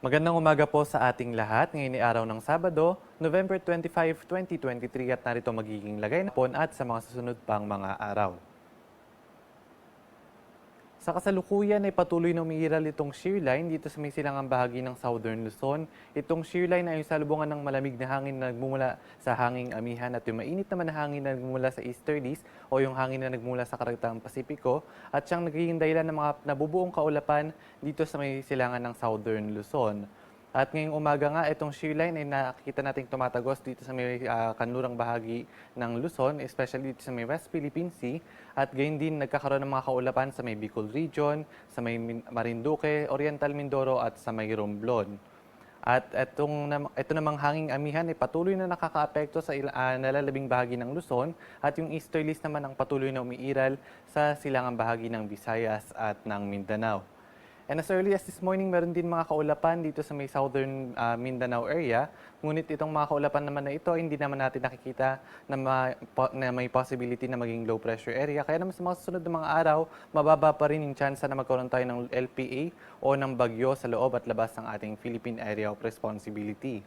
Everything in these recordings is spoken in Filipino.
Magandang umaga po sa ating lahat. Ngayon ay araw ng Sabado, November 25, 2023 at narito magiging lagay na po at sa mga susunod pang mga araw. Sa kasalukuyan ay patuloy na umiiral itong shear line dito sa may silangang bahagi ng Southern Luzon. Itong shear line ay salubungan ng malamig na hangin na nagmumula sa hanging amihan at yung mainit naman na hangin na nagmumula sa easterlies o yung hangin na nagmula sa karagtang Pasipiko at siyang nagiging dahilan ng mga nabubuong kaulapan dito sa may silangan ng Southern Luzon. At ngayong umaga nga, itong shear line ay nakikita nating tumatagos dito sa may kanlurang bahagi ng Luzon, especially dito sa may West Philippine Sea. At gayon din nagkakaroon ng mga kaulapan sa may Bicol Region, sa may Marinduque, Oriental Mindoro at sa may Romblon. At ito namang hanging amihan ay patuloy na nakakaapekto sa nalalabing bahagi ng Luzon at yung easterlies naman ang patuloy na umiiral sa silangang bahagi ng Visayas at ng Mindanao. And as early as this morning, meron din mga kaulapan dito sa may southern Mindanao area. Ngunit itong mga kaulapan naman na ito, hindi naman natin nakikita na may possibility na maging low pressure area. Kaya naman sa mga susunod na mga araw, mababa pa rin yung chance na magkaroon tayo ng LPA o ng bagyo sa loob at labas ng ating Philippine Area of Responsibility.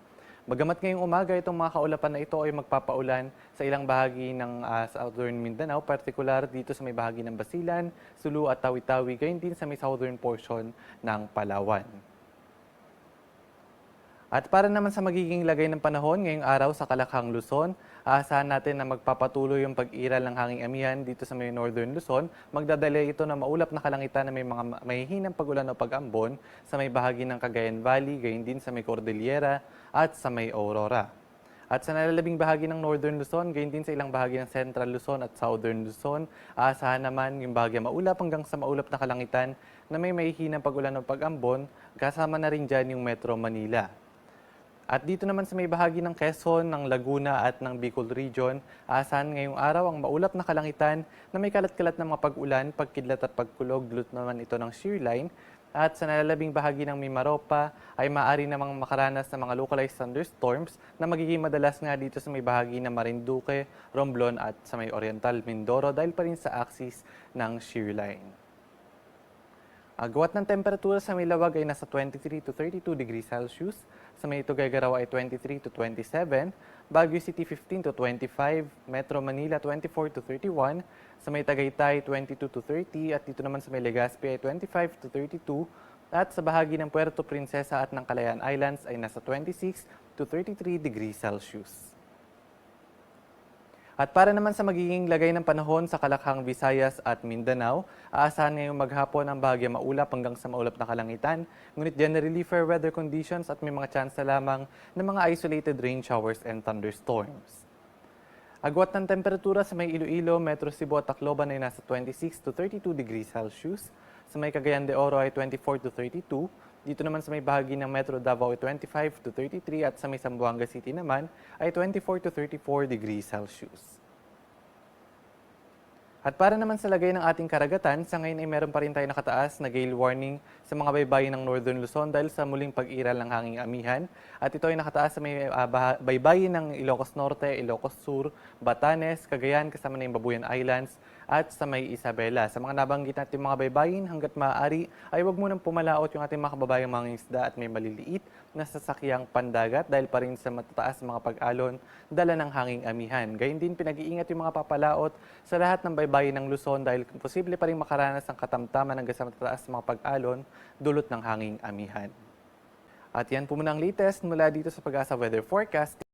Bagamat ngayong umaga, itong mga kaulapan na ito ay magpapaulan sa ilang bahagi ng Southern Mindanao, partikular dito sa may bahagi ng Basilan, Sulu at Tawi-Tawi, gayon din sa may southern portion ng Palawan. At para naman sa magiging lagay ng panahon ngayong araw sa Kalakhang, Luzon, aasahan natin na magpapatuloy yung pag-iral ng hanging amihan dito sa may Northern Luzon. Magdadala ito na maulap na kalangitan na may mga mahihinang pag-ulan o pag-ambon sa may bahagi ng Cagayan Valley, gayon din sa may Cordillera at sa may Aurora. At sa nalalabing bahagi ng Northern Luzon, gayon din sa ilang bahagi ng Central Luzon at Southern Luzon, aasahan naman yung bahagi maulap hanggang sa maulap na kalangitan na may mahihinang pag-ulan o pag-ambon, kasama na rin dyan yung Metro Manila. At dito naman sa may bahagi ng Quezon, ng Laguna at ng Bicol Region, aasahan ngayong araw ang maulap na kalangitan na may kalat-kalat na mga pag-ulan, pagkidlat at pagkulog, dulot naman ito ng shear line. At sa nalalabing bahagi ng Mimaropa ay maaari namang makaranas ng mga localized thunderstorms na magiging madalas nga dito sa may bahagi ng Marinduque, Romblon at sa may Oriental Mindoro dahil pa rin sa axis ng shear line. Agwat ng temperatura sa may Lawag ay nasa 23 to 32 degrees Celsius. Sa may Tuguegarao ay 23 to 27. Baguio City 15 to 25. Metro Manila 24 to 31. Sa may Tagaytay 22 to 30. At dito naman sa may Legazpi ay 25 to 32. At sa bahagi ng Puerto Princesa at ng Calayan Islands ay nasa 26 to 33 degrees Celsius. At para naman sa magiging lagay ng panahon sa Kalakhang, Visayas at Mindanao, aasahan ngayong maghapon ang bahagya maulap hanggang sa maulap na kalangitan, ngunit generally fair weather conditions at may mga tsansa lamang ng mga isolated rain showers and thunderstorms. Agwat ng temperatura sa may Iloilo, Metro Cebu at Tacloban ay nasa 26 to 32 degrees Celsius. Sa may Cagayan de Oro ay 24 to 32. Dito naman sa may bahagi ng Metro Davao ay 25 to 33 at sa may Zamboanga City naman ay 24 to 34 degrees Celsius. At para naman sa lagay ng ating karagatan, sa ngayon ay meron pa rin tayo nakataas na gale warning sa mga baybayin ng Northern Luzon dahil sa muling pag-iral ng hanging amihan. At ito ay nakataas sa may baybayin ng Ilocos Norte, Ilocos Sur, Batanes, Cagayan, kasama na yung Babuyan Islands, at sa may Isabela. Sa mga nabanggit natin mga baybayin, hanggat maaari ay huwag munang pumalaot yung ating mga kababayang mga isda at may maliliit na sasakyang pandagat dahil pa rin sa matataas mga pag-alon dala ng hanging amihan. Gayun din pinag-iingat yung mga papalaot sa lahat ng baybayin ng Luzon dahil posible pa rin makaranas ng katamtaman hanggang sa matataas mga pag-alon dulot ng hanging amihan. At yan po muna ang latest mula dito sa Pag-asa Weather Forecast.